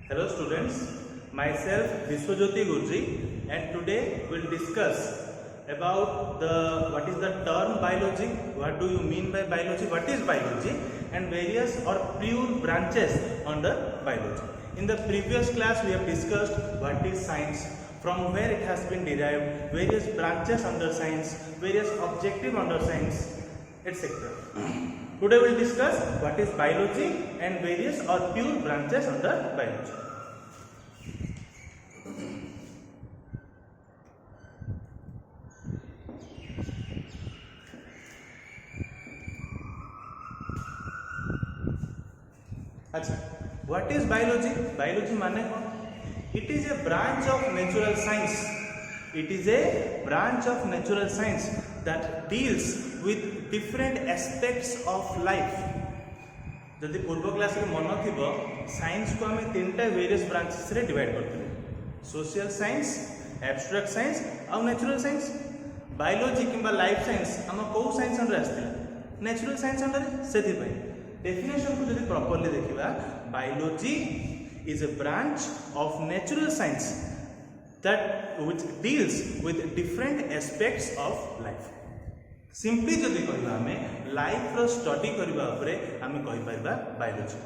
Hello students, myself Biswajyoti and today we'll discuss about what is the term biology, what do you mean by biology, what is biology and various or pure branches under biology. In the previous class we have discussed what is science, from where it has been derived, various branches under science, various objectives under science, etc. Today we will discuss what is biology and various or pure branches under biology. अच्छा, what is biology? Biology माने कौन? It is a branch of natural science. It is a branch of natural science that deals with different aspects of life. जदि पूर्व class रे मन थिबो science को हमें तीनटा वेरियस ब्रांचेस रे डिवाइड करथिले, सोशल साइंस, एब्स्ट्रैक्ट साइंस और नेचुरल साइंस. बायोलॉजी किंबा लाइफ साइंस हम को साइंस अंडर आस्थिला, नेचुरल साइंस अंडर. सेथि पय डेफिनेशन को जदि प्रॉपर्ली देखिबा, biology is a branch of natural science that which deals with different aspects of life. Simply जदि कहबा हमें लाइफ रो स्टडी करबा उपरे हमें कहि परबा बायोलॉजी.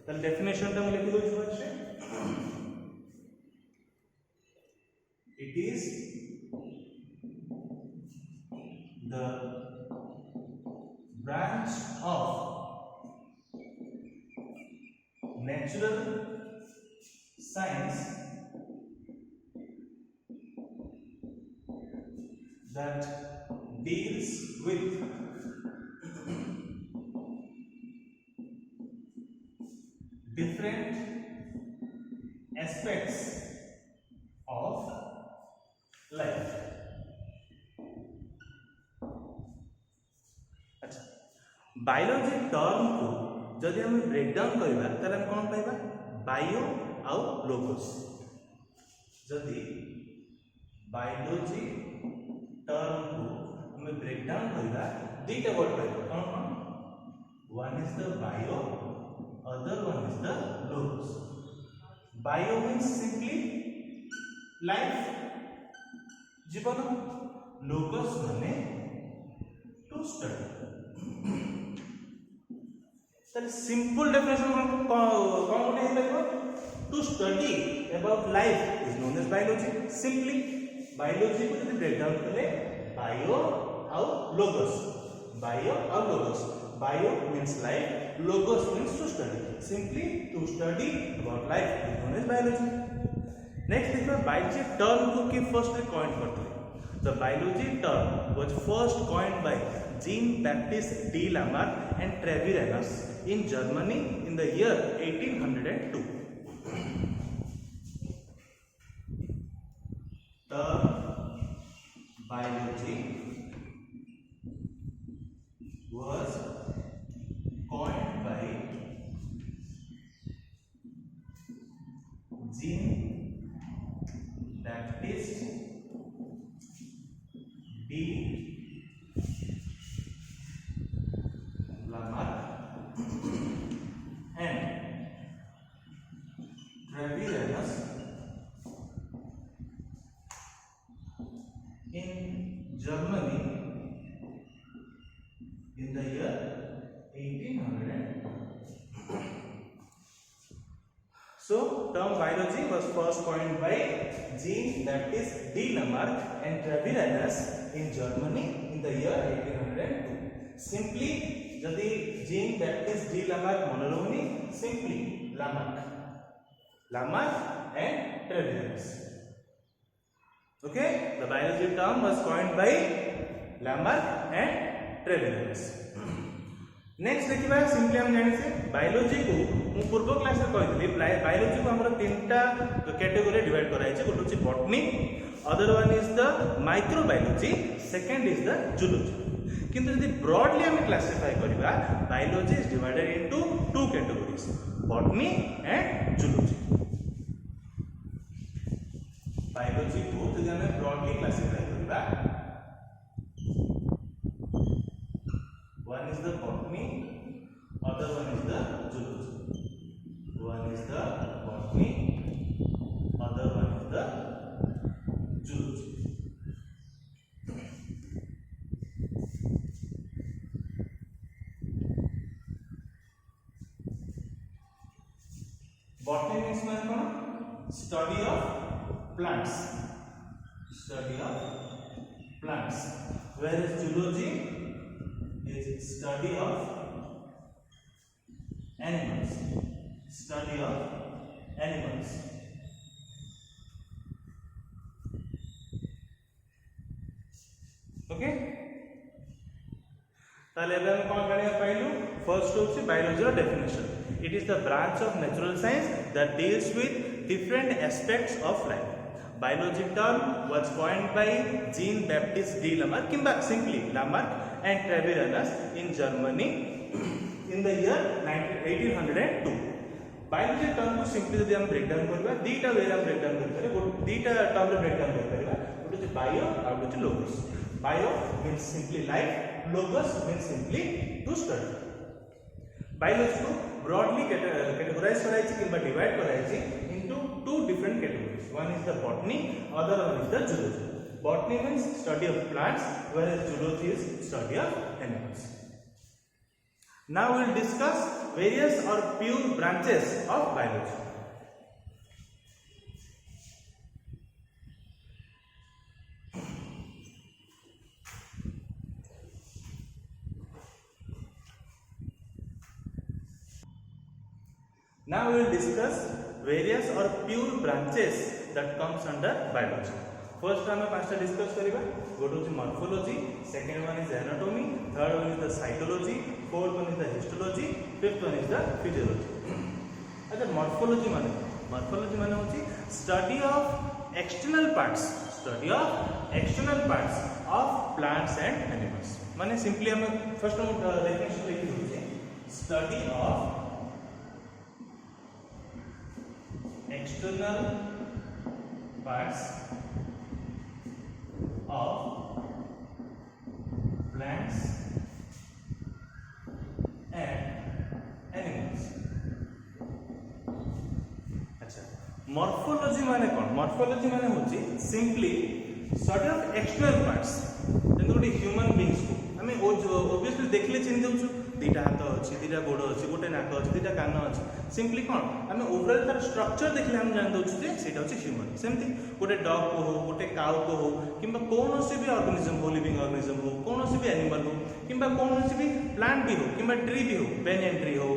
त डेफिनेशन त हम लिखि दोछु अछि. It is the branch of natural science that deals with different aspects of life. अच्छा, बायोलॉजी टर्म को जदि हम ब्रेक डाउन करबा तले हम कोन पाइबा? बायो आउ लोगोस. जदि बायोलॉजी टर्म को हम ब्रेक डाउन करबा दुईटा वर्ड पाइबा. कोन कोन? One is the bio, other one is the logos. Bio means simply life, जीवन. लोगोस माने टू स्टडी. तर सिंपल डेफिनेशन कौन है देखो, to study about life is known as biology. Simply biology को जब ब्रेक डाउन करें बायो और लोगोस, बायो और logos. Bio means life, logos means to study. Simply to study about life is known as biology. Next देखो biology term को कि first coin करते. The biology term was first coined by Jean-Baptiste D. Lamarck and Treviranus in Germany in the year 1802. Term biology was coined by Jean-Baptiste D. Lamarck and Treviranus in Germany in the year 1800. So, term biology was first coined by Jean-Baptiste D. Lamarck and Treviranus in Germany in the year 1802. Simply, जदि Jean-Baptiste D. Lamarck मन रहुनी, simply Lamarck and Treviranus. Okay, the biology term was coined by Lamarck and Treviranus. Next देखिबा, simply हम जानि से biology को मु पूर्व class रे कहितली, बायोलॉजी को हमर तीनटा कैटेगरी डिवाइड कराइ छै. गोटे छै botany, other one is the microbiology, second is the zoology. किंतु यदि ब्रॉडली हम क्लासिफाई करबा, biology is divided into two categories, botany and zoology. Biology को यदि हम ब्रॉडली क्लासिफाई करबा, one is the botany, other one is the zoology. One is the botany, botany, other one is the zoology. Botany means study of plants, whereas zoology is study of animals, okay ताले एबे हम कोन जानिया पाइलु first होछि biology रो definition it is the branch of natural science that deals with different aspects of life biology term was coined by Jean Baptiste de Lamarck किंबा simply Lamarck and Treviranus in Germany in the year 1802 biology term को simply यदि हम break down करबा दीटा वे हम break down करबा दीटा term रे break down करबा गोटे जे बायो और गोटे logos bio means simply life logos means simply to study biology को ब्रॉडली कैटेगराइज कराइछि किंबा डिवाइड कराइछि into two different categories one is the botany other one is the zoology botany means study of plants whereas zoology is study of animals Now we will discuss various or pure branches of biology. Now we will discuss various or pure branches that comes under biology. First हम पांचटा discuss करिबा गोटे होची morphology second one is anatomy third one is the cytology fourth one is the histology fifth one is the physiology अच्छा morphology माने होची study of external parts of plants and animals माने simply हम first definition लिखि होची study of external parts of plants and animals अच्छा morphology माने कोन मॉर्फोलॉजी माने होची simply study of external parts जेंतो गोटे ह्यूमन बीइंग्स को हमें ऑब्वियसली देखले चिन्ह देउछु दीटा हाथ अछि दीटा गोड़ अछि गोटे नाक अछि दीटा कान अछि सिंपली कोन हमें ओवरऑल तार स्ट्रक्चर देखले हम जान दउछु जे सेटा अछि ह्यूमन सेमती गोटे डॉग को हो गोटे काउ को हो किंबा कोनोसी भी ऑर्गेनिज्म हो लिविंग ऑर्गेनिज्म हो कोनोसी भी एनिमल हो किंबा कोनोसी भी प्लांट भी हो किंबा ट्री भी हो बेनियन ट्री हो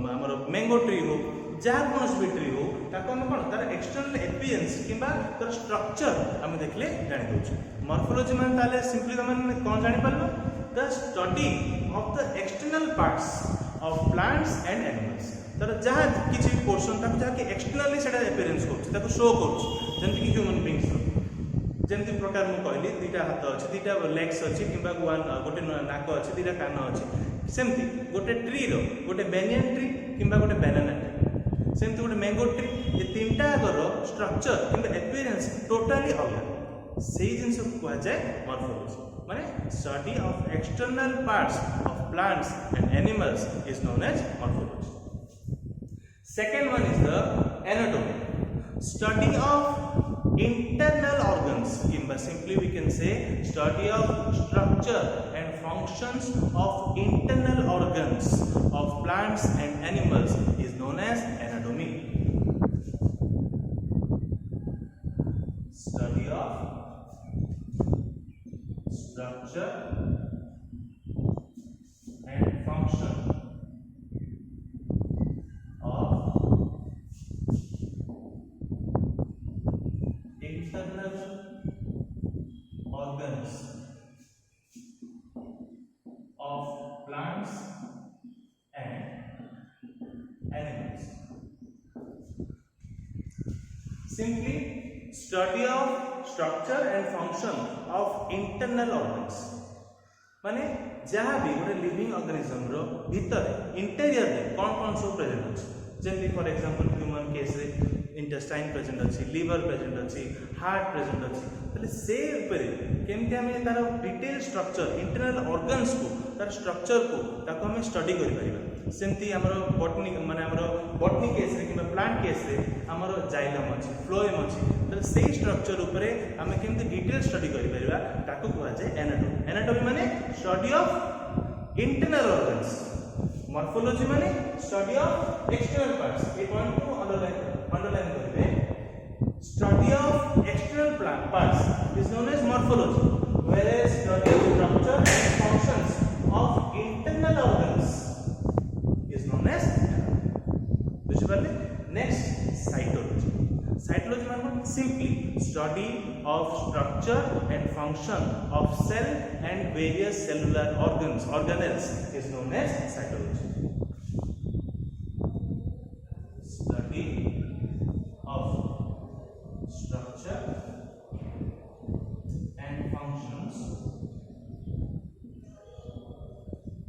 हमर मैंगो ट्री हो जहाँ कोनोसी भी ट्री हो ताको हम कोन तार एक्सटर्नल अपीयरेंस किंबा तार स्ट्रक्चर हम देखले जानि दउछु मॉर्फोलॉजी माने ताले सिंपली तमन कोन जानि पालो the study of the external parts of plants and animals तर जहाँ किसी पोर्शन ताको जहाँ कि एक्सटर्नली सेटा अपीयरेंस करछ ताको शो करछ जेंति कि ह्यूमन बीइंग्स जेंति प्रकार मु कहली दीटा हाथ अछि दीटा लेग्स अछि किंबा गोटे नाक अछि दीटा कान अछि सेमती गोटे ट्री रो गोटे बेनियन ट्री किंबा गोटे बनाना ट्री सेमती गोटे मैंगो ट्री ये तीनटा रो स्ट्रक्चर किंबा अपीयरेंस टोटली अलग सेही जिंस को कहा जाय मॉर्फोलॉजी माने study of external parts of plants and animals is known as morphology second one is the anatomy study of internal organs kimba simply we can say study of structure and functions of internal organs of plants and animals is known as anatomy study of structure and function of internal organs of plants and animals. Simply study of structure and function of internal organs. माने जहाँ भी गोटे living organism रो भीतर interior रे कौन सब present अछि जेमति for example human case रे इंटेस्टाइन प्रेजेंट अछि लिवर प्रेजेंट अछि हार्ट प्रेजेंट अछि तले से ऊपर केमति हमें तार डिटेल स्ट्रक्चर इंटरनल ऑर्गन्स को तार स्ट्रक्चर को ताको हमें स्टडी करि परिबा सेमती हमरो बॉटनी माने हमरो बॉटनी केस रे किबा प्लांट केस रे हमरो जाइलम अछि फ्लोएम अछि त सेही स्ट्रक्चर ऊपर हमें केमती डिटेल स्टडी करि परिबा ताकू कहै छै एनाटॉमी एनाटॉमी माने study of internal organs morphology माने स्टडी ऑफ एक्सटर्नल पार्ट्स ए पॉइंट को अंडरलाइन करिवे study of external parts is known as morphology, whereas study of structure and functions of internal organs is known as anatomy. Next, cytology. Cytology means simply study of structure and function of cell and various cellular organelles is known as cytology. Study of structure and functions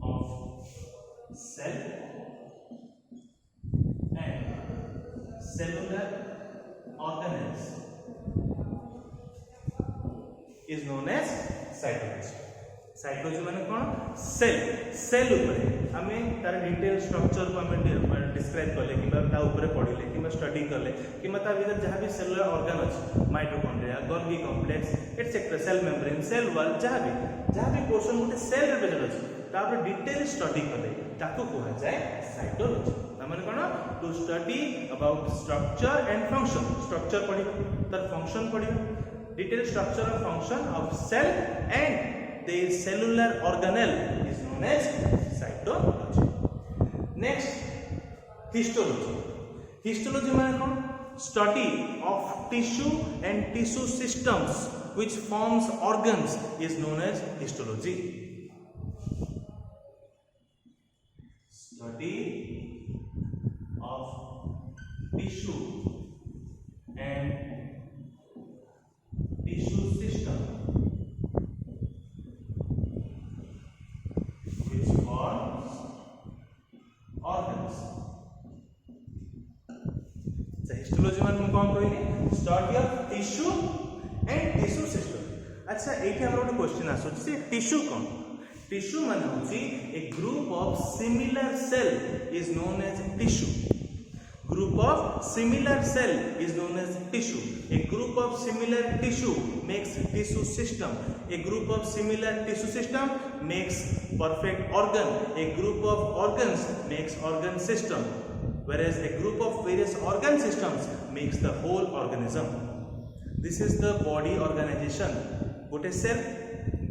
of cell and cellular organelles is known as cytology. Cytology माने cone cell ऊपर हमें तार detail structure को हमें describe करले किबा ता ऊपर पढिले किबा study करले किबा ता भीतर जहां भी सेलुलर ऑर्गन अछि mitochondria Golgi complex etcetera cell membrane cell wall जहां भी पोर्शन गोटे सेल रिलेटेड अछि तापर डिटेल स्टडी करले ताको कहै जाय साइटोलॉजी माने कोन to study about structure and function structure पढिबो तार फंक्शन पढिबो detail structure of function of cell and the cellular organelle is known as cytology. Next, histology. Histology means study of tissue and tissue systems which forms organs is known as histology. Study of tissue and tissue system organs. So histology मान कौन कहली study of tissue and tissue system. अच्छा एठी हमर ଗୋଟେ question आसो जे tissue कोन tissue मान होची a group of similar cell is known as tissue. Group of similar cell is known as tissue. A group of similar tissue makes tissue system. A group of similar tissue system makes perfect organ. A group of organs makes organ system. Whereas a group of various organ systems makes the whole organism. This is the body organization. Gote cell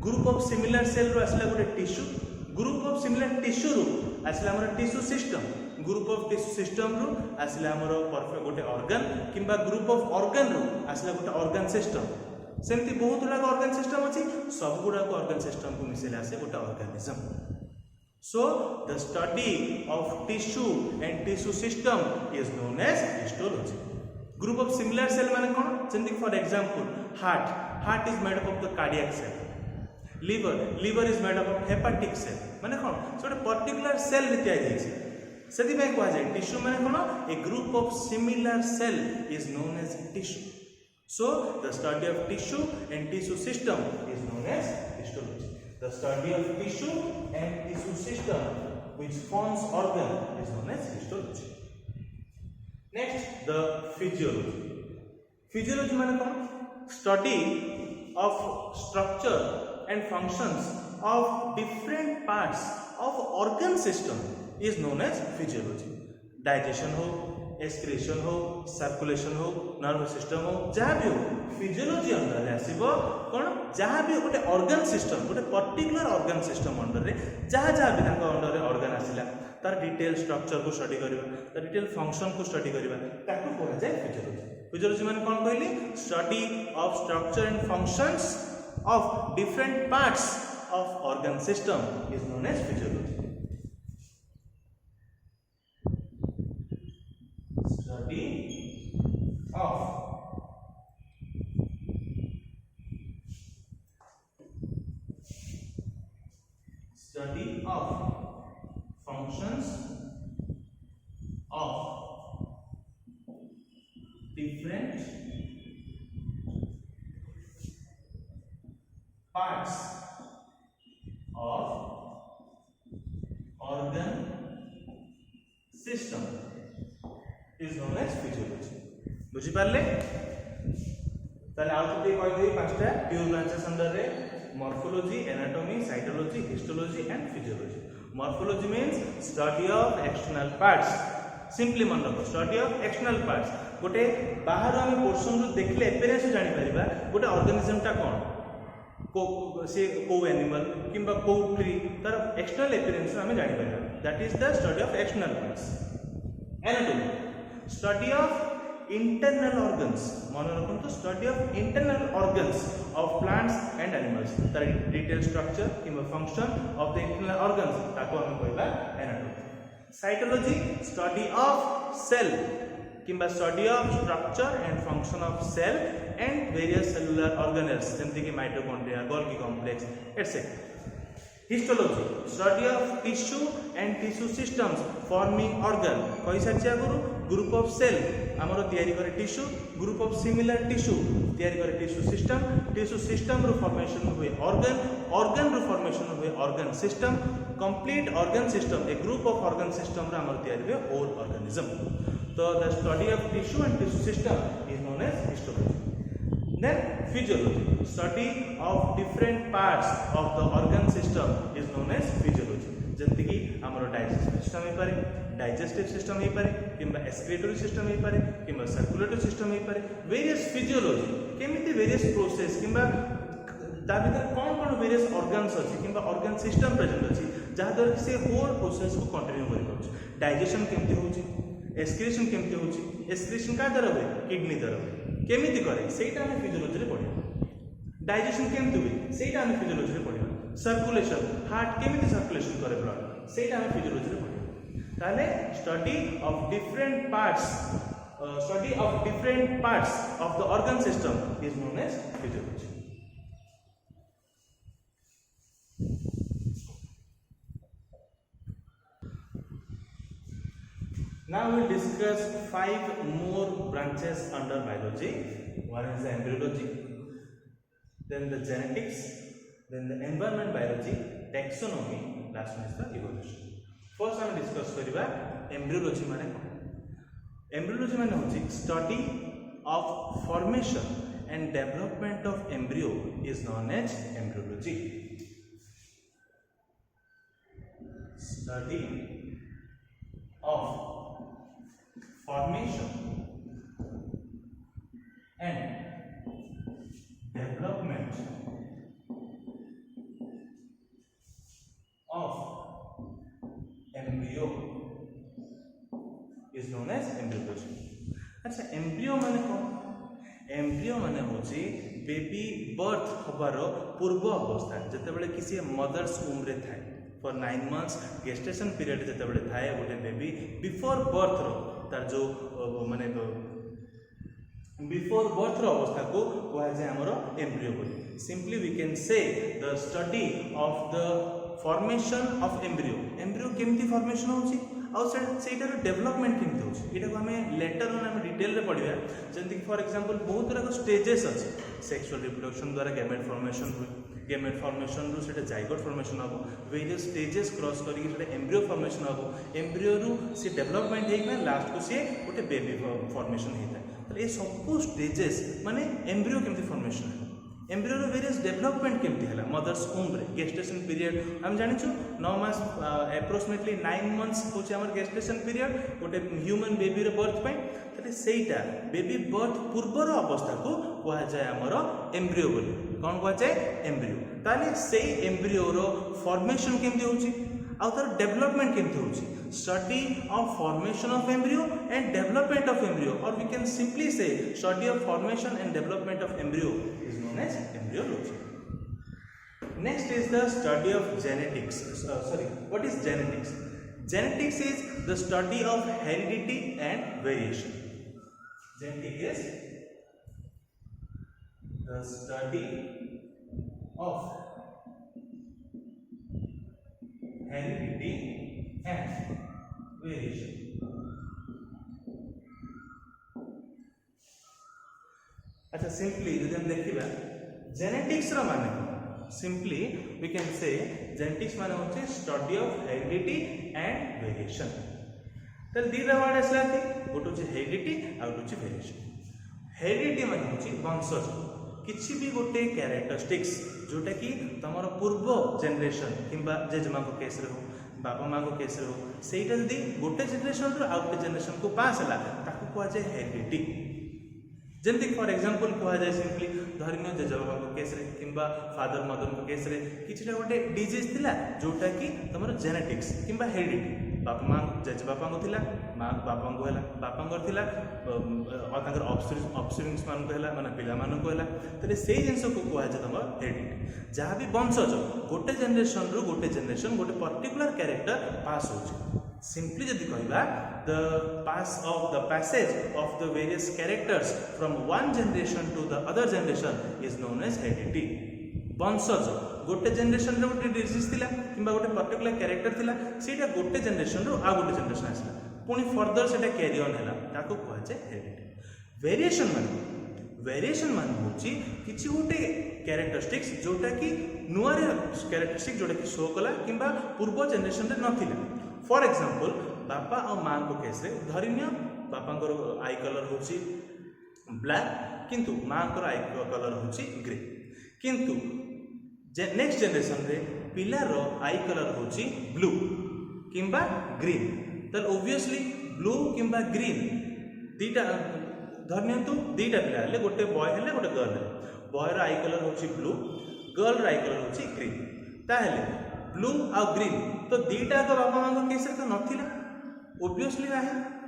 group of similar cell ro asla gote tissue. Group of similar tissue ro asla amara tissue system. Group of tissue system रो आसले हमरो perfect गोटे organ किंबा group of organ रो आसले गोटे organ system सेमती बहुत गुडा organ system अछि सब गुडा ऑर्गन सिस्टम को मिसेले आसे गोटे organism so the study of tissue and tissue system is known as histology group of similar cell माने कोन जेंति for example heart is made up of the cardiac cell liver is made up of hepatic cell माने कोन सोटे particular cell रे तयारी छै सेति में कहा जाय टिश्यू माने कोन a group of similar cell is known as tissue so the study of tissue and tissue system is known as histology the study of tissue and tissue system which forms organ is known as histology next the physiology माने कोन study of structure and functions of different parts of organ system is known as physiology. Digestion हो, excretion हो, circulation हो, nervous system हो, जहाँ भी हो physiology under रे आसीबो कोन जहाँ भी गोटे organ system गोटे particular organ system अंडर रे जहाँ भी ताको अंडर रे organ आसिला तार डिटेल स्ट्रक्चर को स्टडी करबा तार डिटेल फंक्शन को स्टडी करबा ताको कहै जाय फिजियोलॉजी फिजियोलॉजी माने कोन कहली study of structure and functions of different parts of organ system is known as physiology of study of functions of different parts of organ as physiology बुझी पारले ताले आउ तो कहि देई पांचटा प्योर ब्रांचेस अंडर रे morphology anatomy cytology histology and physiology morphology means study of external parts simply मन रखो स्टडी ऑफ एक्सटर्नल पार्ट्स गोटे बाहर हम पोर्शन रु देखले एपियरेंस जानि परिबा गोटे ऑर्गेनिज्म टा कोन को से को एनिमल किंबा को ट्री तार एक्सटर्नल एपियरेंस हम जानि परिबा that is the study of external parts anatomy study of internal organs मन रखो study of internal organs of plants and animals तार डिटेल स्ट्रक्चर किंबा function of the internal organs ताको हम कहबा anatomy cytology study of cell किंबा study of structure and function of cell and various cellular organelles जैसे कि mitochondria Golgi complex etcetera histology study of tissue and tissue systems forming organ कहि साची आगुरु group of cell हमरो तयारी करे tissue group of similar tissue तयारी करे टिश्यू सिस्टम रो फॉर्मेशन हुए ऑर्गन रो फॉर्मेशन हुए organ system complete organ system a group of organ system रो हमरो तयारी हुए होल ऑर्गेनिज्म तो the study of tissue and tissue system is known as histology then physiology study of different parts of the organ system is known as physiology जंती कि हमरो digestive system हे पारे digestive system हे पारे किंबा excretory system हे पारे किंबा circulatory system हे पारे various physiology केमिति various process किंबा ता भीतर कोन वेरियस ऑर्गन्स अछि किंबा ऑर्गन सिस्टम प्रेजेंट अछि जहा द्वारा से होल प्रोसेस को कंटिन्यू करि पाछ डाइजेशन केमिति होछि एक्सक्रीशन केमिति होछि एक्सक्रीशन का द्वारा हुए किडनी द्वारा हुए केमिति करे सेटा हम फिजियोलॉजी रे पढिबा डाइजेशन केमिति हुए सेटा हम फिजियोलॉजी रे पढिबा सर्कुलेशन हार्ट केमिति सर्कुलेशन करे ब्लड सेटा हम फिजियोलॉजी रे पढिबा ताले study of different parts of the organ system is known as physiology Now we will discuss 5 more branches under biology. One is the embryology, then the genetics, then the environment biology, taxonomy, last one is the evolution. First I will discuss kariba embryology mane kon. Embryology mane hochi study of formation and development of embryo is known as embryology. Study of formation and development of embryo is known as embryology. अच्छा embryo माने कौन embryo माने होची baby birth हबार पूर्व अवस्था जेतेबेले किसी mother's वूम रे थाए फॉर 9 months गेस्टेशन पीरियड जेतेबेले थाए गोटे बेबी बिफोर बर्थ रो तार जो माने बिफोर बर्थ रो अवस्था को कहा जाय हमरो एम्ब्रियो बोली simply we can say the study of the formation of embryo केमिति फॉर्मेशन होची आउ सेटार डेवलपमेंट केमिति होची एटा को हमें लेटर ऑन हम डिटेल रे पढिबा जंती फॉर एग्जांपल बहुत तरह स्टेजेस अछि सेक्सुअल रिप्रोडक्शन द्वारा गैमेट फॉर्मेशन हुए गैमेट फॉर्मेशन रु सेटा जाइगोट फॉर्मेशन हबो वेरियस स्टेजेस क्रॉस करी सेटा एम्ब्रियो फॉर्मेशन हबो एम्ब्रियो रु से डेवलपमेंट हेइना लास्ट को से गोटे बेबी फॉर्मेशन हेता त ए सब स्टेजेस माने एम्ब्रियो केमिति फॉर्मेशन एम्ब्रियो रो वेरियस डेवलपमेंट केमिति हला मदर्स वूम रे गेस्टेशन पीरियड हम जानि छु 9 मास अप्रोक्सीमेटली 9 months होचे हमर गेस्टेशन पीरियड गोटे ह्यूमन बेबी रो बर्थ पय तले सेटा बेबी बर्थ पूर्व रो अवस्था को कहा जाय हमर एम्ब्रियो बोली कौन कहा जाए एम्ब्रियो ताले से एम्ब्रियो रो फॉर्मेशन केमिति होची आ तार डेवलपमेंट केमिति होची study of formation of embryo and development of embryo और we can simply say study of formation and development of embryo is known as embryology next is the study of genetics what is genetics genetics is the study of heredity and variation genetic is the study of heredity and variation अच्छा simply यदि हम देखिबा genetics रा माने simply we can say genetics माने होचे study of heredity and variation ताले दीटा वर्ड आसला कि गोटे होची हेरिडिटी आ गोटे होची वेरिएशन। हेरिडिटी माने होची वंशज, किछि भी गोटे कैरेक्टरिस्टिक्स जोटा कि तमर पूर्व जनरेशन किंबा जेजेमा को केस रे हो बापा माँ को केस रे हो सेटा जदी गोटे जनरेशन रो आ गोटे जनरेशन को पास हला ताकू कहवा जाय हेरिडिटी। जमती फॉर एग्जांपल कहा जाए सिंपली धरिनियो जेजेबाबा को केस रे किंबा फादर मदर को केस रे किछिटा गोटे डिजीज थिला जोटा कि तमर जेनेटिक्स किंबा हेरिडिटी बापा माँ जेजेबापा को थिला माँ बापा को हैला बापा को थिला और ताकर ऑफस्प्रिंग्स मान को हैला माने पिला मान को हैला तले सेही जिंस को कहा जाय तमर हेरिडिटी। जहाँ भी वंशज गोटे जनरेशन रु गोटे जनरेशन गोटे पर्टिकुलर कैरेक्टर पास होची। Simply जदि कहबा the passage of the various characters from one generation to the other generation is known as heredity। वंशज गोटे जनरेशन रे गोटे डिजीज थिला किंबा गोटे पर्टिकुलर कैरेक्टर थिला सेटा गोटे जनरेशन रो आ गोटे जनरेशन आसला पुनी फर्दर सेटा कैरी ऑन हैला ताको कहै छै हेरिडिटी। वेरिएशन मान होची किछि गोटे कैरेक्टरिस्टिक्स जोटा कि नुआ रे कैरेक्टरिस्टिक जोटा कि शो कला किंबा पूर्व जनरेशन रे नथिला। फॉर एग्जांपल बापा और माँ को केस रे धरिनियो बापा आई कलर होची ब्लैक किंतु माँ को आई कलर होची ग्रे किंतु नेक्स्ट जनरेशन रे पिलार आई कलर होची ब्लू किंबा ग्रीन तो ऑब्वियसली ब्लू किंबा ग्रीन दीटा धरिनियंतु दीटा पिला हेले गोटे बॉय हेले गोटे गर्ल हेले बॉयर आई कलर होची ब्लू गर्ल आई कलर होची ग्रीन ताहेले ब्लू आ ग्रीन तो दीटा को बापा माँ को केस रे तो नथिला ऑब्वियसली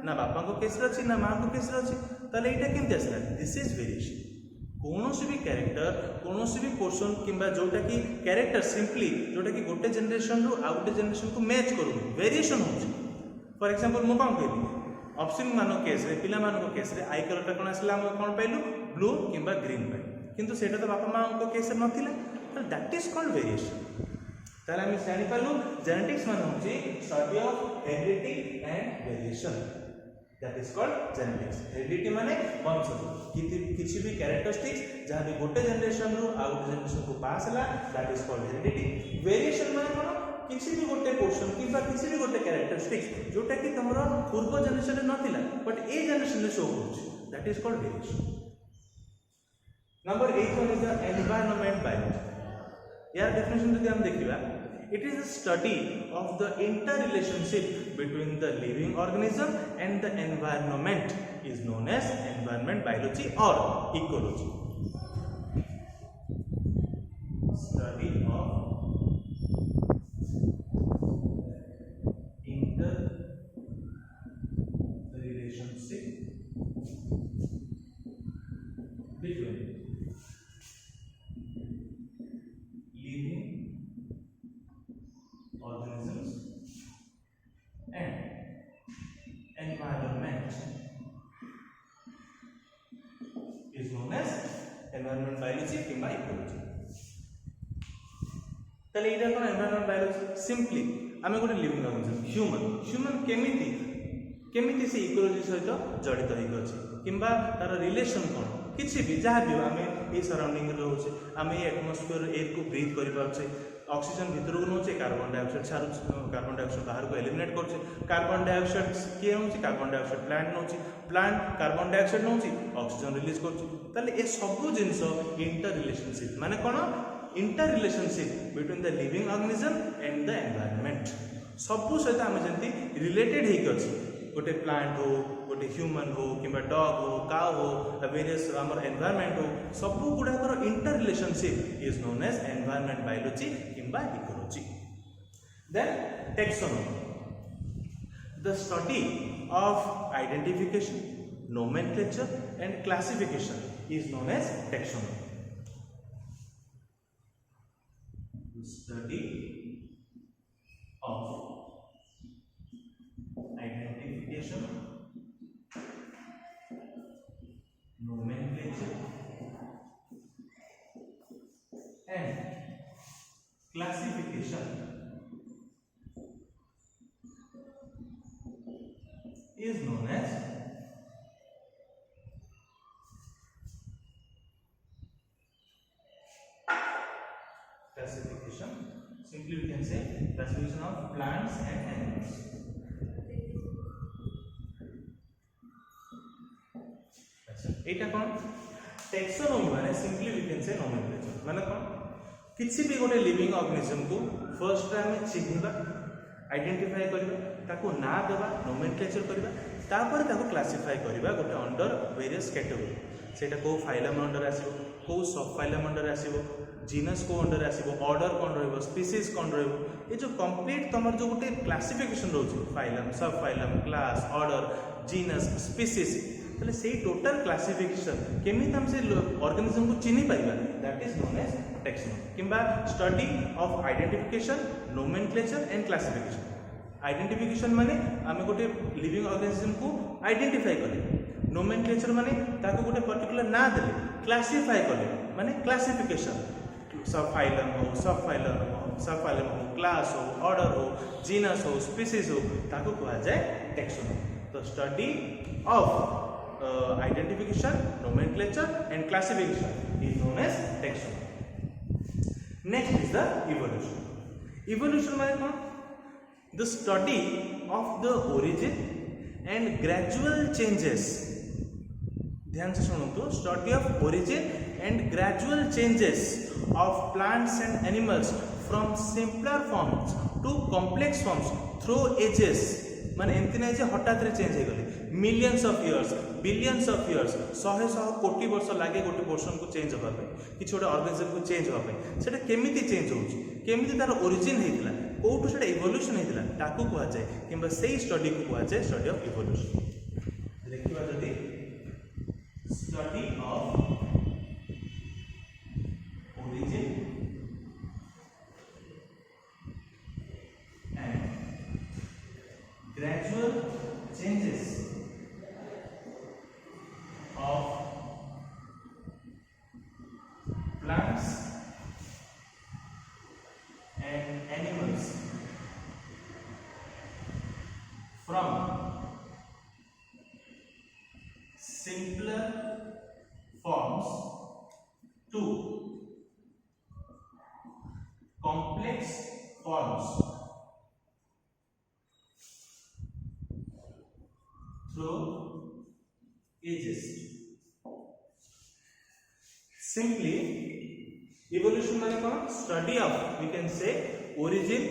ना बापा को केस रे अछि ना माँ को केस रे अछि ताले एटा केमति आसला दिस इज वेरिएशन। कोनोसी भी कैरेक्टर कोनोसी भी पोर्शन किंबा जोटा कि कैरेक्टर सिंपली जोटा कि गोटे जनरेशन रु आ गोटे जनरेशन को मैच करू वेरिएशन होछि। फॉर एग्जांपल मो कोन कहली ऑप्शन मानो केस रे पिला मानो को केस रे आई कलर कोन आसला हम कोन पाइलु ब्लू किंबा ग्रीन पाइ किंतु सेटा तो बापा माँ को केस रे नथिला तो दैट इज कॉल्ड वेरिएशन। ताले हम जानि पालु जेनेटिक्स मान होछि study of heredity and variation that is called genetics. Heredity माने वंशज किछि भी कैरेक्टरिस्टिक्स जहाँ भी गोटे जनरेशन रु आ गोटे जनरेशन को पास हला that is called heredity. Variation माने कोन किछि भी गोटे पोर्शन किबा किछि भी गोटे कैरेक्टरिस्टिक्स जोटा कि तमरो पूर्व जनरेशन रे नथिला बट ए जनरेशन रे शो होछि that is called variation. Number 8 one is the environment biology. यार डेफिनेशन जदि हम देखिबा it is a study of the interrelationship between the living organism and the environment is known as environment biology or ecology। Study of interrelationship between living organisms and environment is known as environment biology किंबा ecology। तले इटा कोन environment biology simply आमे गोटे living organism human केमिति से ecology सहित जड़ित होई अछि किंबा तार रिलेशन कोन किछि भी जहाँ भी आमे ए सराउंडिंग रे होचे आमे एटमॉस्फेयर एयर को ब्रीथ करि पाछे ऑक्सीजन भीतर को नोचे कार्बन डाइऑक्साइड छाड़ू कार्बन डाइऑक्साइड बाहर को एलिमिनेट करछे कार्बन डाइऑक्साइड किए होची कार्बन डाइऑक्साइड प्लांट नोची प्लांट कार्बन डाइऑक्साइड नोची ऑक्सीजन रिलीज करछे ताले ए सब जिंस इंटर रिलेशनशिप माने कोन inter relationship between the living organism and the environment सब सहित आमे जंती रिलेटेड हेक अछि गोटे प्लांट हो गोटे ह्यूमन हो किंबा डॉग हो काउ हो वेरियस आमर एनवायरनमेंट हो सब गुडाकर inter relationship is known as environment biology किंबा ecology. Then taxonomy the study of identification nomenclature and classification is known as taxonomy. Study of identification, nomenclature and classification is known as classification. Simply we can say classification of plants and animals. एटा कौन taxonomy माने simply we can say nomenclature माने कौन किसी भी गोटे living organism को first time चिन्हिबा identify करबा ताको ना देबा नोमेनक्लेचर करबा तापर ताको क्लासिफाई करबा गोटे अंडर वेरियस कैटेगरी सेटा को फाइलम अंडर आसीबो को सब फाइलम अंडर आसीबो जीनस को अंडर आसीबो ऑर्डर कोन रहबो स्पीसीज कोन रहबो ये जो कंप्लीट तमर जो गोटे क्लासिफिकेशन रहउची फाइलम सब phylum class order genus species तले से टोटल क्लासिफिकेशन केमित हम से ऑर्गेनिज्म को चिन्हि पाइबा that is known as taxonomy किंबा study of identification nomenclature and classification identification माने आमे गोटे लिविंग ऑर्गेनिज्म को आइडेंटिफाई कले नोमेनक्लेचर माने ताको गोटे पर्टिकुलर ना देले क्लासिफाई कले माने क्लासिफिकेशन सब फाइलम हो क्लास हो ऑर्डर हो जीनस हो स्पीसीज हो ताको कहा जाए टेक्सोनोमी तो study of identification, nomenclature and classification is known as taxonomy. Next is the evolution. Evolution means what? The study of the origin and gradual changes. ध्यान से सुनो तो study of origin and gradual changes of plants and animals from simpler forms to complex forms through ages. माने एमती नहीं जे हठात रे change हो गले millions of years billions of years 100 कोटी वर्ष लागे गोटे पर्सन को चेंज होबा पे किछ गोटे ऑर्गेनिज्म को चेंज होबा पे सेटा केमिति चेंज होउची केमिति तार ओरिजिन हेतिला कोठु सेटा इवोल्यूशन हेतिला ताकू कहआ जाय किबा सेही स्टडी को कहआ जाय स्टडी ऑफ इवोल्यूशन देखिबा जदी study of origin gradual changes of plants and animals from simpler forms to complex forms through ages. Simply, evolution माने कौन? Study of, we can say, origin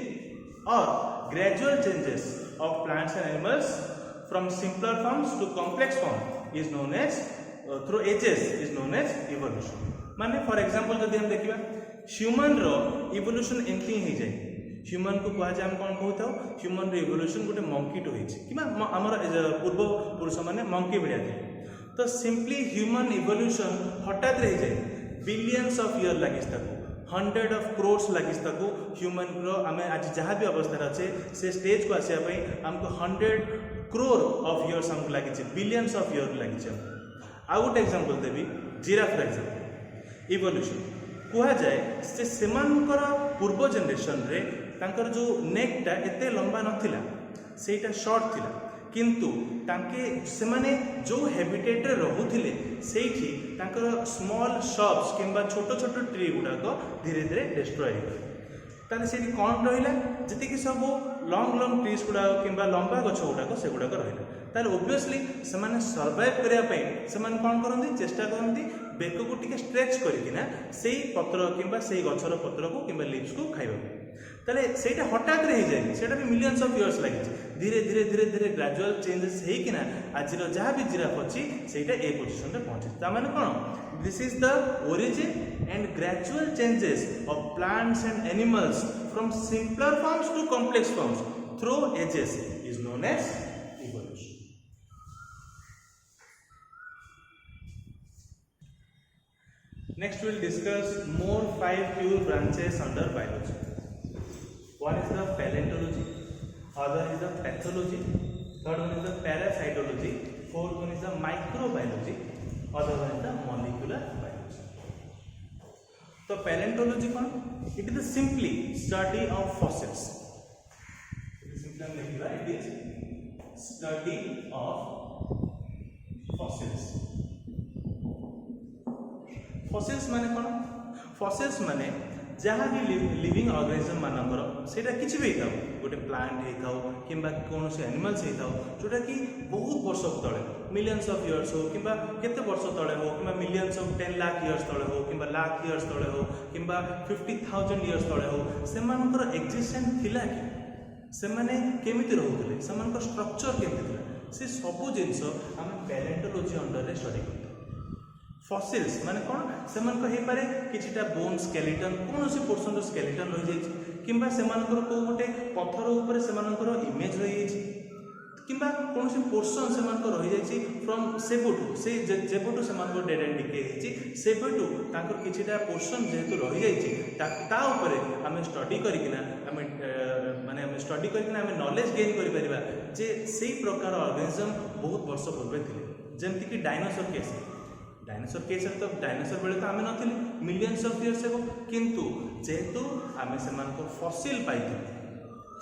or gradual changes of plants and animals from simpler forms to complex form is known as through ages is known as evolution. माने for example जब हम देखिबा human रो evolution एंती ही जाए human को कहा जाए हम कौन कहता ह्यूमन रिवोल्यूशन गोटे मंकी टू होइछि आमर पूर्व पुरुष माने मंकी भलिया थे तो सिंपली ह्यूमन इवोल्यूशन हठात रह जाए बिलियंस ऑफ ईयर लागिस ताको 100 ऑफ क्रोर्स लागिस ताको ह्यूमन रो आमे आज जहाँ भी अवस्था अच्छे से स्टेज को आसिया पई हमको 100 क्रोर ऑफ ईयर्स हमको लागिछि बिलियंस ऑफ ईयर लागिछि आ गोटे एग्जांपल देबी जिराफ एग्जांपल इवोल्यूशन कहा जाए से सेमानकर पूर्व जनरेशन रे तांकर जो नेकटा एते लंबा नथिला सेटा शॉर्ट थिला किंतु तांके सेमाने जो हैबिटेट रे रहुथिले सेठी तांकर स्मॉल शॉप्स किंबा छोटो छोटो ट्री गुडा को धीरे धीरे डिस्ट्रॉय हो ताले सेठी कोन रहिला जति कि सब लॉन्ग लॉन्ग ट्रीज गुडा किंबा लंबा गछ गुडा को से गुडा को रहिला ताले ऑब्वियसली सेमाने सर्वाइव करिया पई सेमान कोन करंती चेष्टा करंती बेक को टिके स्ट्रेच करिकिना सेही पत्र किंबा सेही गछर पत्र को किंबा लीव्स को खाइबा ताले सेटा हठात रह जाए सेटा भी मिलियंस ऑफ इयर्स लागे धीरे धीरे धीरे धीरे ग्रेजुअल चेंजेस हेकिना आज जहाँ भी जिराफ अच्छी सेटा ए पोजिशन रे पहुंचे ता माने कोन this is the origin and gradual changes of plants and animals from simpler forms to complex forms through ages is known as evolution. Next we will discuss more 5 pure branches under biology. One is the paleontology, other is the pathology, third one is the parasitology, fourth one is the microbiology, other one is the molecular biology. So paleontology कौन? It is the simply study of fossils. It is simply लिखिबा it is study of fossils. Fossils माने कौन? Fossils माने जहाँ भी living organism मानकर सेटा किछि भी था गोटे प्लांट होता कि कौन से एनिमल्स होता जोटा कि बहुत वर्ष तले मिलियंस ऑफ इयर्स हो कि केते वर्ष तले हो कि मिलियंस ऑफ 10 लाख इयर्स तले हो कि लाख इयर्स तले हो कि 50,000 इयर्स तले हो से एक्जिस्टेंस थिला कि से माने केमिति रहउतले सेमानक स्ट्रक्चर केमिति थिला से सब जिंस आम पैलेंटोलॉजी अंडर रे स्टडी करते फॉसिल्स माने कौन से हो पारे किछिटा बोन स्केलेटन कौन से पोर्सन स्केलेटन रही जाइए किंबा सेमानकर को गोटे पत्थर ऊपर सेमानकर इमेज रही जाइए किंबा कौन से पोर्सन सेमानकर रही जाइए फ्रॉम सेबुटू से जेबुटू सेमानकर डेड एंड डिके होइछि सेबुटू तांकर किछिटा पोर्सन जेहेतु रही जाइए ता ऊपर आमे स्टडी करिकिना आमे माने आमे स्टडी करिकिना आमे नॉलेज गेन करि परिबा जे सेही प्रकार ऑर्गेनिज्म बहुत वर्ष पूर्व थिले जेमति कि डायनासोर केस तो डायनासोर बेले तो आम नी मिलियंस ऑफ इयर्स एगो किंतु जेहेतु आम से फसिल पाई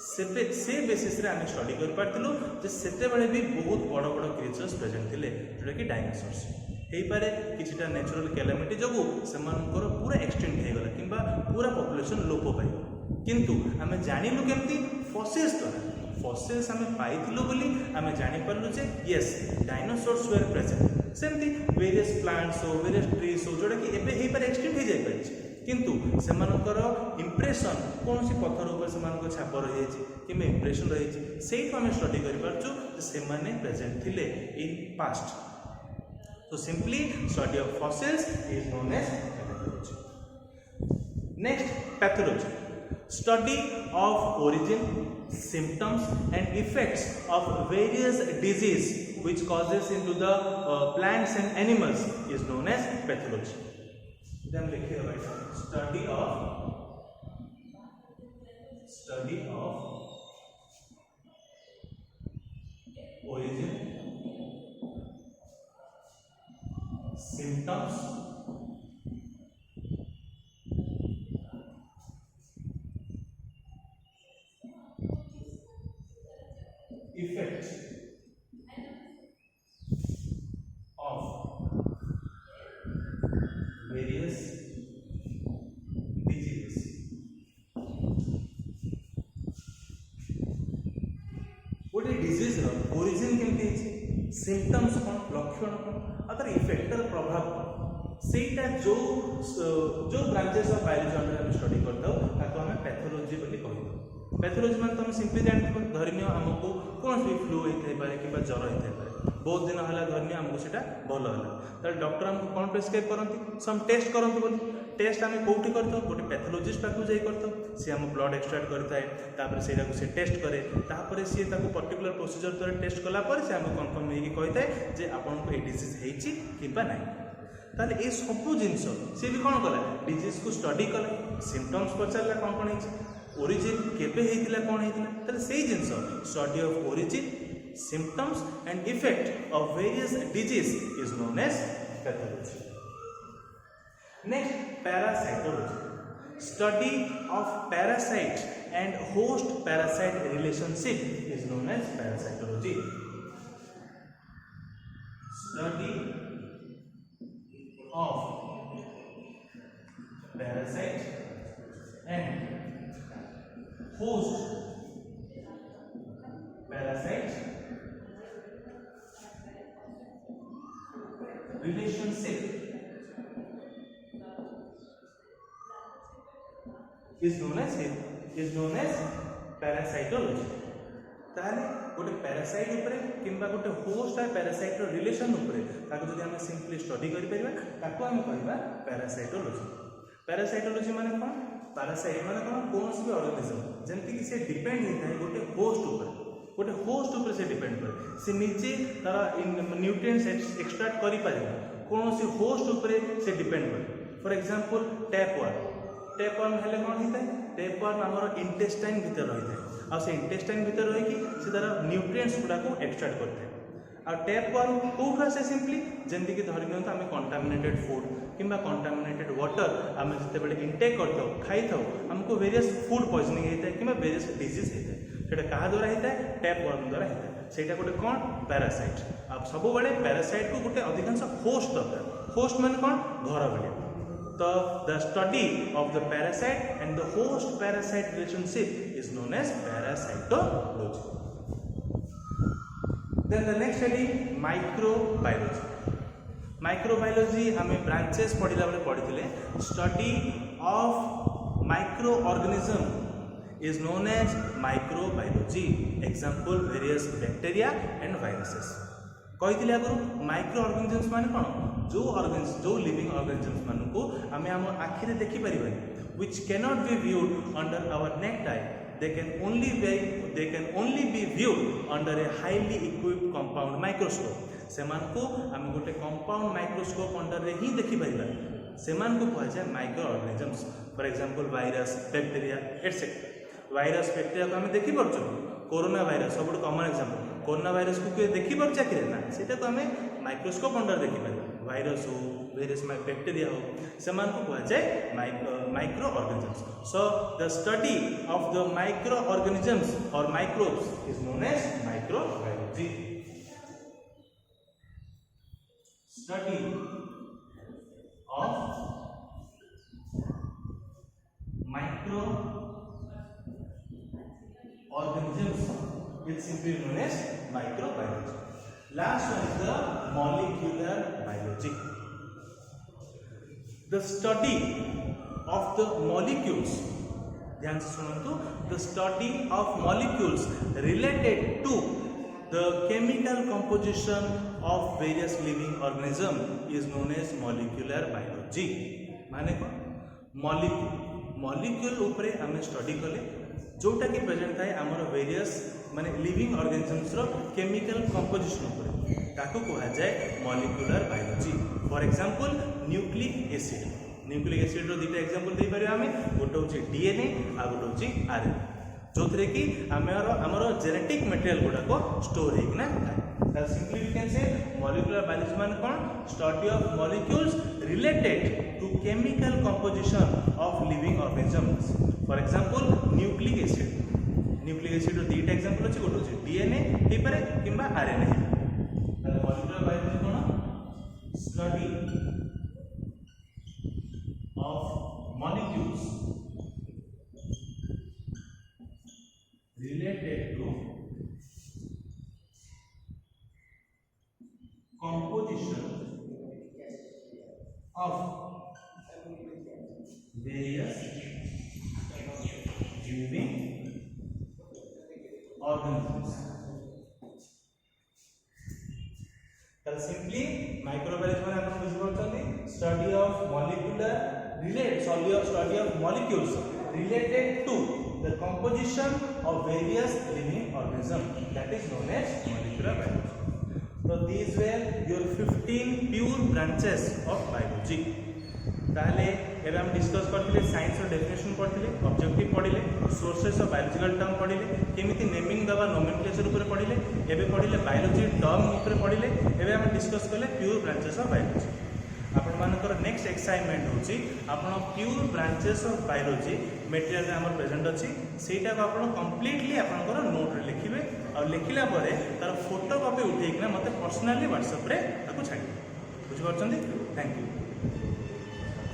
से बेसिस रे आम स्टडी कर पार्थिलु जे सेते बेले भी बहुत बड़ बड़ क्रिएचर्स प्रेजेंट थिले जोटा कि डायनासोर्स हेई पारे किछिटा नेचुरल कैलामिटी जगु सेमानकर पूरा एक्सटेंट हो गला किंबा पूरा पॉपुलेशन लोप पाई किंतु आम जानिलु केमती फसिल्स द्वारा फसिल्स आम पाइथिलु बोली आम जानि पारलु जे यस डायनासोर्स वेर प्रेजेंट सेमती वेरियस प्लांट्स हो वेरियस ट्रीज हो जोटा कि एबे हेई पारे एक्सटेंट हो जाय पारिछि किंतु सेमानकर इंप्रेशन कौन सी पत्थर ऊपर से छाप रही कि इंप्रेशन रही से आम स्टडी कर प्रेजेंट थिले इन पास्ट तो simply study of fossils is known as pathology. Next pathology study of origin symptoms and effects of various disease which causes into the plants and animals is known as pathology. Then लिखिए भाई study of origin, symptoms, effect of various diseases. What is disease row origin केमती है symptoms कौन लक्षण कौन अगर effector प्रभाव सेटा जो ब्रांचेस ऑफ बायोलॉजी अंडर हम स्टडी करता ताको हमें पैथोलॉजी बोली कहू पैथोलॉजी मान तुम सिंपली जानते धरनी आमको कौन भी फ्लू होता है कि ज्वर होता है बहुत दिन है धरनी आमको से भल है डॉक्टर आमको कौन प्रेस्क्राइब करती सम टेस्ट करते बोली टेस्ट आम कौटी करता गोटे पैथोलॉजिस्ट पाक जाई करता सी आम ब्लड एक्सट्रैक्ट करता से टेस्ट करे तापर सी पर्टिकुलर प्रोसीजर द्वारा टेस्ट कलापर से आमको कन्फर्म होगी कही जे आपको ये डिजीज होती कि ना ताले ये सब जिनस सी भी कौन कला डिजीज को स्टडी कला सिम्पटम्स पचारा कौन कौन है ओरिजिन केबे हेतिला कौन हेतिला ताले सेही जिनस study of origin symptoms and effect of various disease is known as pathology. Next parasitology study of parasite and host parasite relationship is known as parasitology. Study of parasite and host parasite relationship is known as parasitology। ताले गोटे parasite उपरे किंबा गोटे host है parasite रो relation उपरे ताको जदि हम सिंपली स्टडी करि परिबा ताको हम कहबा पैरासाइटोलॉजी। पैरासाइटोलॉजी माने कोन पैरासाइट माने कोन कोनोसी भी ऑर्गेनिज्म जेंति कि से डिपेंड होता है गोटे होस्ट ऊपर से डिपेंड करे से नीचे तार न्यूट्रिएंट्स एक्सट्रैक्ट करि परिबा कोनोसी होस्ट ऊपर से डिपेंड करे। फॉर एग्जांपल टैपवर्म हेले कोन होता है टैपवर्म हमर इंटेस्टाइन भीतर रही है से इंटेस्टाइन भीतर रही से तार न्यूट्रिएंट्स गुड़ा को एक्सट्रैक्ट करते हैं आ टैपवर्म कौट आसे सिंपली जमीक धरी दिखाँ आम कंटामिनेटेड फूड कि कंटामिनेटेड वाटर आम जिते इनटेक करता खाई था आमको वेरियस फूड पॉइजनिंग होता है कि वेरियस डिजीज होता है से क्या द्वारा होता है टैपवर्म द्वारा होता है से गोटे कौन पैरासाइट। अब सब पैरासाइट को गोटे अधिकांश होस्ट दरकार होस्ट मान कौन घर भाया तो the study of the parasite and the host parasite relationship is known as parasitology. Then the next study microbiology. Microbiology हमें ब्रांचेस पढ़ला बेले पढ़ी study of microorganism is known as microbiology. Example various bacteria and viruses. कही आगु micro organisms माने कौन जो living organisms मान को आम आम आखिरे देखिपर which cannot be viewed under our naked eye. They can only be viewed under a highly equipped compound microscope. सेमान को आम गोटे कंपाउंड माइक्रोस्कोप अंडर रे ही देखि परिबा. सेमान को कहा जाय micro organisms. For example virus, bacteria etcetera. Virus bacteria को आम देखि परछु. कोरोना वायरस सब कॉमन एग्जांपल. कोरोना वायरस को के देखि पर चाकरे ना सेटा को आम माइक्रोस्कोप अंडर देखि परिबा. वायरस हो वेरियस बैक्टीरिया हो सेमान को कहा जाय microorganisms. So the study of the microorganisms और microbes is known as microbiology. Study of microorganisms is simply known as microbiology. Last one is the molecular biology. The study of the molecules. ध्यान से सुनନ୍ତୁ. The study of molecules related to the chemical composition of various living organism is known as molecular biology. माने कौन molecule उपरे आम study कले जोटा कि present थाए आमर वेरियस माने लिविंग ऑर्गेनिजम्स रो केमिकल कंपोजिशन उपरे ताको कहा जाए molecular biology. For example nucleic acid. Nucleic acid रो दुटा एग्जांपल दे परियो आमे. गोटे होची डीएनए आ गोटे होची आरएनए जो थे कि आमर जेनेटिक मटेरियल गुड़ाक स्टोर होना था. Simply we can say molecular biology मान कौन study of molecules related to chemical composition of living organisms. For example nucleic acid. Nucleic acid रो दुटा एग्जांपल अछि. गोटे अछि डीएनए हे पारे किंबा आरएनए. मॉलिक्यूलर बायोलॉजी कौन study of molecules related to composition of various living organisms. तो सिंपली माइक्रोबायोलॉजी में आप बुझ पाछंती study of molecular study of molecules related to the composition of various living organisms, that is known as molecular biology. So these were your 15 pure branches of biology. ताहले एबे हम discuss करथिले science रो definition पढ़थिले, objective पढ़िले, sources of biological term पढ़िले, केमिति naming दबा नोमेनक्लेचर ऊपर पढ़िले, एबे पढ़िले बायोलॉजी टर्म ऊपर पढ़िले. एबे हम डिस्कस करले प्योर ब्रांचेस ऑफ बायोलॉजी. आपण मानकर नेक्स्ट एक्साइटमेंट होची आपण pure branches of biology material रे हमर प्रेजेंट अछि. सेटा को आपण कंप्लीटली आपनकर नोट रे लिखिबे और लिखिला परे तार फोटो कॉपी उठेइकना मते पर्सनली WhatsApp रे ताको छाडिबे. बुझि परछन्ती. Thank you.